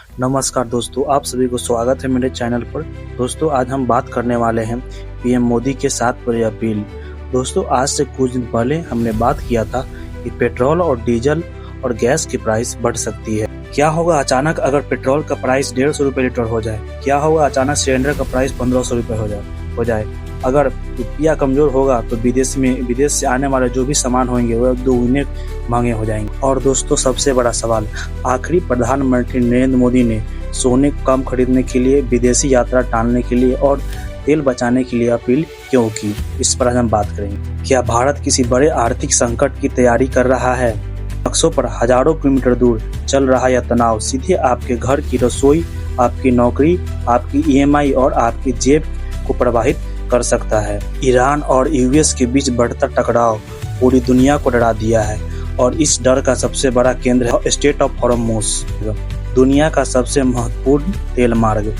नमस्कार दोस्तों, आप सभी को स्वागत है मेरे चैनल पर। दोस्तों, आज हम बात करने वाले हैं पीएम मोदी के 7 बड़ी अपील। दोस्तों, आज से कुछ दिन पहले हमने बात किया था कि पेट्रोल और डीजल और गैस की प्राइस बढ़ सकती है। क्या होगा अचानक अगर पेट्रोल का प्राइस 150 रुपये लीटर हो जाए? क्या होगा अचानक सिलेंडर का प्राइस 1500 रुपये हो जाए? अगर रुपया कमजोर होगा तो विदेश से आने वाले जो भी सामान होंगे वह दोगुने महंगे हो जाएंगे। और दोस्तों, सबसे बड़ा सवाल, आखिरी प्रधानमंत्री नरेंद्र मोदी ने सोने को कम खरीदने के लिए, विदेशी यात्रा टालने के लिए और तेल बचाने के लिए अपील क्यों की? इस पर आज हम बात करेंगे। क्या भारत किसी बड़े आर्थिक संकट की तैयारी कर रहा है? नक्शों पर हजारों किलोमीटर दूर चल रहा यह तनाव सीधे आपके घर की रसोई, आपकी नौकरी, आपकी ईएमआई और आपकी जेब को प्रभावित कर सकता है। ईरान और यूएस के बीच बढ़ता टकराव पूरी दुनिया को डरा दिया है और इस डर का सबसे बड़ा केंद्र है स्ट्रेट ऑफ हॉर्मुज, दुनिया का सबसे महत्वपूर्ण तेल मार्ग।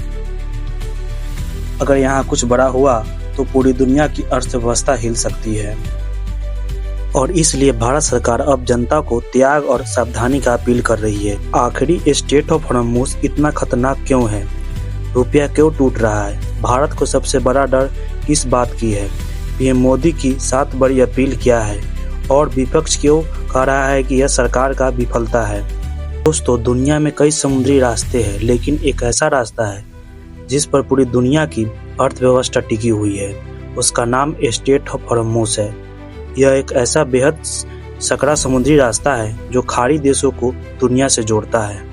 अगर यहाँ कुछ बड़ा हुआ तो पूरी दुनिया की अर्थव्यवस्था हिल सकती है और इसलिए भारत सरकार अब जनता को त्याग और सावधानी का अपील कर रही है। आखिरी स्ट्रेट ऑफ हॉर्मुज इतना खतरनाक क्यों है? रुपया क्यों टूट रहा है? भारत को सबसे बड़ा डर किस बात की है? पीएम मोदी की 7 बड़ी अपील क्या है? और विपक्ष क्यों कह रहा है कि यह सरकार का विफलता है? दोस्तों, दुनिया में कई समुद्री रास्ते हैं, लेकिन एक ऐसा रास्ता है जिस पर पूरी दुनिया की अर्थव्यवस्था टिकी हुई है। उसका नाम स्ट्रेट ऑफ हॉर्मुज है। यह एक ऐसा बेहद सकरा समुद्री रास्ता है जो खाड़ी देशों को दुनिया से जोड़ता है।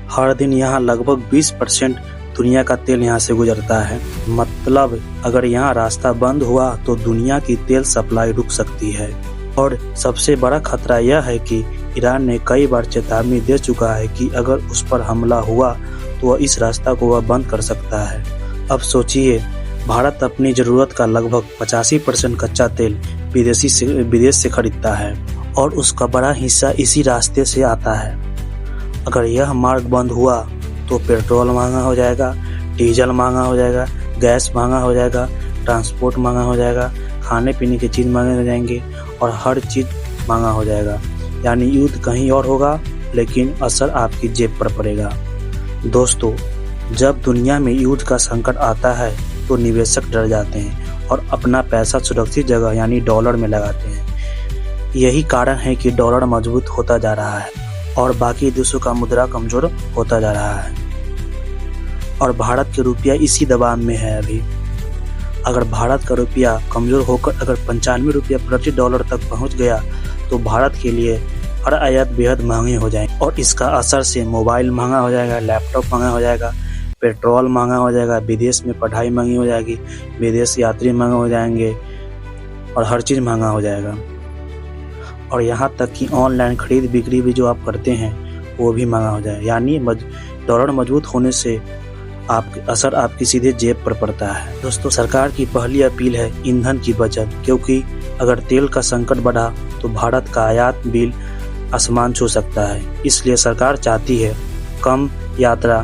हर दिन यहाँ लगभग 20% दुनिया का तेल यहाँ से गुजरता है। मतलब अगर यहाँ रास्ता बंद हुआ तो दुनिया की तेल सप्लाई रुक सकती है। और सबसे बड़ा खतरा यह है कि ईरान ने कई बार चेतावनी दे चुका है कि अगर उस पर हमला हुआ तो वह इस रास्ता को वह बंद कर सकता है। अब सोचिए, भारत अपनी जरूरत का लगभग 85% कच्चा तेल विदेश से खरीदता है और उसका बड़ा हिस्सा इसी रास्ते से आता है। अगर यह मार्ग बंद हुआ तो पेट्रोल महंगा हो जाएगा, डीजल महंगा हो जाएगा, गैस महंगा हो जाएगा, ट्रांसपोर्ट महंगा हो जाएगा, खाने पीने की चीज़ महंगे हो जाएंगे और हर चीज़ महंगा हो जाएगा। यानी युद्ध कहीं और होगा लेकिन असर आपकी जेब पर पड़ेगा। दोस्तों, जब दुनिया में युद्ध का संकट आता है तो निवेशक डर जाते हैं और अपना पैसा सुरक्षित जगह यानी डॉलर में लगाते हैं। यही कारण है कि डॉलर मजबूत होता जा रहा है और बाकी देशों का मुद्रा कमजोर होता जा रहा है और भारत के रुपया इसी दबाव में है अभी। अगर भारत का रुपया कमजोर होकर अगर 95 रुपया प्रति डॉलर तक पहुंच गया तो भारत के लिए हर आयात बेहद महंगे हो जाएंगे और इसका असर से मोबाइल महंगा हो जाएगा, लैपटॉप महंगा हो जाएगा, पेट्रोल महंगा हो जाएगा, विदेश में पढ़ाई महंगी हो जाएगी, विदेश यात्री महंगे हो जाएंगे और हर चीज़ महंगा हो जाएगा। और यहाँ तक कि ऑनलाइन खरीद बिक्री भी जो आप करते हैं वो भी महंगा हो जाए। यानी डॉलर मजबूत होने से असर आपकी सीधे जेब पर पड़ता है। दोस्तों, सरकार की पहली अपील है ईंधन की बचत, क्योंकि अगर तेल का संकट बढ़ा तो भारत का आयात बिल आसमान छू सकता है। इसलिए सरकार चाहती है कम यात्रा,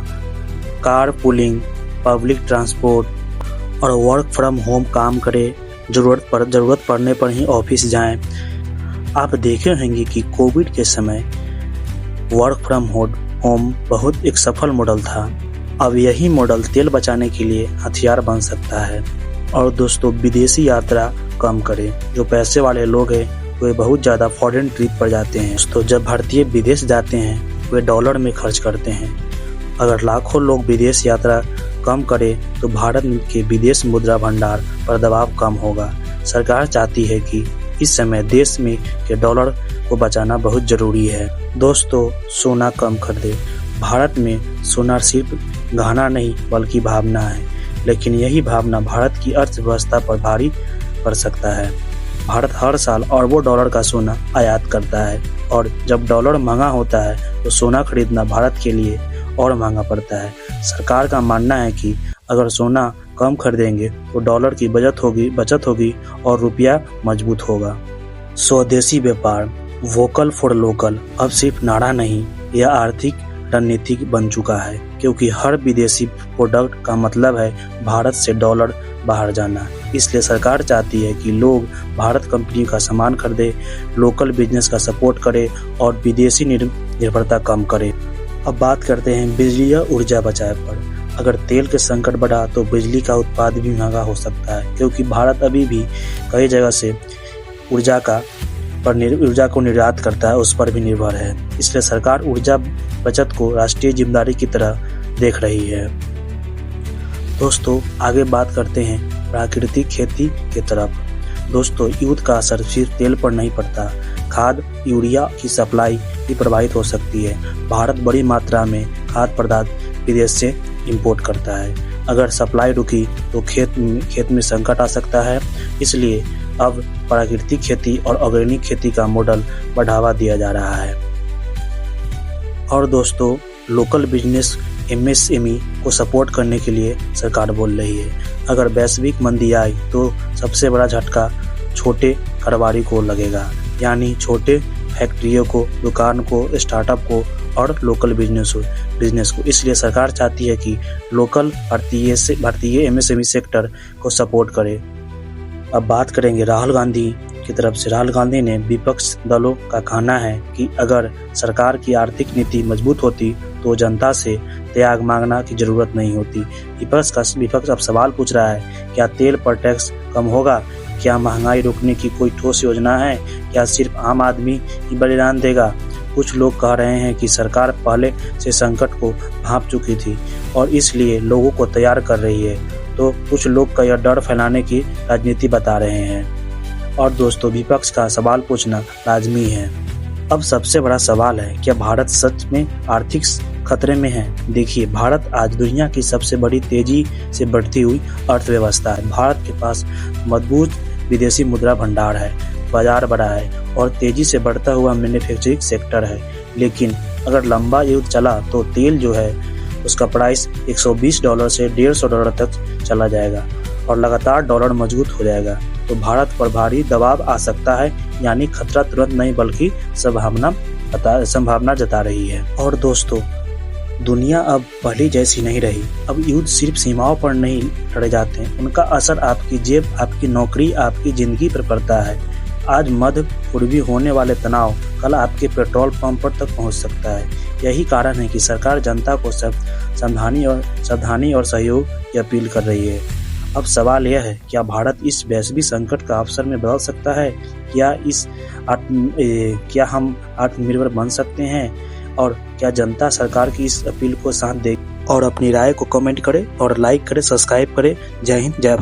कार पूलिंग, पब्लिक ट्रांसपोर्ट और वर्क फ्रॉम होम काम करें। जरूरत पड़ने पर ही ऑफिस जाएं। आप देखे होंगे कि कोविड के समय वर्क फ्रॉम होम बहुत एक सफल मॉडल था। अब यही मॉडल तेल बचाने के लिए हथियार बन सकता है। और दोस्तों, विदेशी यात्रा कम करें। जो पैसे वाले लोग हैं वे बहुत ज़्यादा फॉरेन ट्रिप पर जाते हैं। दोस्तों, जब भारतीय विदेश जाते हैं वे डॉलर में खर्च करते हैं। अगर लाखों लोग विदेश यात्रा कम करें तो भारत के विदेश मुद्रा भंडार पर दबाव कम होगा। सरकार चाहती है कि इस समय देश में के डॉलर को बचाना बहुत जरूरी है। दोस्तों, सोना कम खरीदें। भारत में सोना सिर्फ गहना नहीं बल्कि भावना है, लेकिन यही भावना भारत की अर्थव्यवस्था पर भारी पड़ सकता है। भारत हर साल अरबों डॉलर का सोना आयात करता है और जब डॉलर महंगा होता है तो सोना खरीदना भारत के लिए और महंगा पड़ता है। सरकार का मानना है कि अगर सोना कम खरीदेंगे तो डॉलर की बचत होगी और रुपया मजबूत होगा। स्वदेशी व्यापार, वोकल फॉर लोकल अब सिर्फ नारा नहीं, यह आर्थिक रणनीति बन चुका है, क्योंकि हर विदेशी प्रोडक्ट का मतलब है भारत से डॉलर बाहर जाना। इसलिए सरकार चाहती है कि लोग भारत कंपनी का सामान खरीदें, लोकल बिजनेस का सपोर्ट करें और विदेशी निर्भरता कम करें। अब बात करते हैं बिजली या ऊर्जा बचाव पर। अगर तेल के संकट बढ़ा तो बिजली का उत्पाद भी महंगा हो सकता है, क्योंकि भारत अभी भी कई जगह से ऊर्जा को निर्यात करता है, उस पर भी निर्भर है। इसलिए सरकार ऊर्जा बचत को राष्ट्रीय जिम्मेदारी की तरह देख रही है। दोस्तों, आगे बात करते हैं प्राकृतिक खेती की तरफ। दोस्तों, युद्ध का असर सिर्फ तेल पर नहीं पड़ता, खाद यूरिया की सप्लाई भी प्रभावित हो सकती है। भारत बड़ी मात्रा में खाद्य पदार्थ विदेश से इंपोर्ट करता है। अगर सप्लाई रुकी तो खेत में संकट आ सकता है। इसलिए अब प्राकृतिक खेती और ऑर्गेनिक खेती का मॉडल बढ़ावा दिया जा रहा है। और दोस्तों, लोकल बिजनेस MSME को सपोर्ट करने के लिए सरकार बोल रही है। अगर वैश्विक मंदी आई तो सबसे बड़ा झटका छोटे कारोबारी को लगेगा, यानी छोटे फैक्ट्रियों को, दुकान को, स्टार्टअप को और लोकल बिजनेस को। इसलिए सरकार चाहती है कि लोकल भारतीय MSME सेक्टर को सपोर्ट करे। अब बात करेंगे राहुल गांधी की तरफ से। राहुल गांधी ने विपक्ष दलों का कहना है कि अगर सरकार की आर्थिक नीति मजबूत होती तो जनता से त्याग मांगना की जरूरत नहीं होती। विपक्ष अब सवाल पूछ रहा है, क्या तेल पर टैक्स कम होगा? क्या महंगाई रोकने की कोई ठोस योजना है? क्या सिर्फ आम आदमी ही बलिदान देगा? कुछ लोग कह रहे हैं कि सरकार पहले से संकट को भांप चुकी थी और इसलिए लोगों को तैयार कर रही है, तो कुछ लोग का यह डर फैलाने की राजनीति बता रहे हैं। और दोस्तों, विपक्ष का सवाल पूछना लाजमी है। अब सबसे बड़ा सवाल है, क्या भारत सच में आर्थिक खतरे में है? देखिए, भारत आज दुनिया की सबसे बड़ी तेजी से बढ़ती हुई अर्थव्यवस्था है। भारत के पास मजबूत विदेशी मुद्रा भंडार है, बाजार बड़ा है और तेजी से बढ़ता हुआ मैन्युफैक्चरिंग सेक्टर है। लेकिन अगर लंबा युद्ध चला तो तेल जो है उसका प्राइस $120 से $150 तक चला जाएगा और लगातार डॉलर मजबूत हो जाएगा, तो भारत पर भारी दबाव आ सकता है। यानी खतरा तुरंत नहीं बल्कि संभावना जता रही है। और दोस्तों, दुनिया अब पहले जैसी नहीं रही। अब युद्ध सिर्फ सीमाओं पर नहीं लड़े जाते हैं, उनका असर आपकी जेब, आपकी नौकरी, आपकी जिंदगी पर पड़ता है। आज मध्य पूर्वी होने वाले तनाव कल आपके पेट्रोल पंप पर तक पहुंच सकता है। यही कारण है कि सरकार जनता को सावधानी और सहयोग की अपील कर रही है। अब सवाल यह है, क्या भारत इस वैश्विक संकट का अवसर में बदल सकता है? क्या हम आत्मनिर्भर बन सकते हैं? और क्या जनता सरकार की इस अपील को साथ देगी? और अपनी राय को कमेंट करें और लाइक करें, सब्सक्राइब करें। जय हिंद, जय भारत।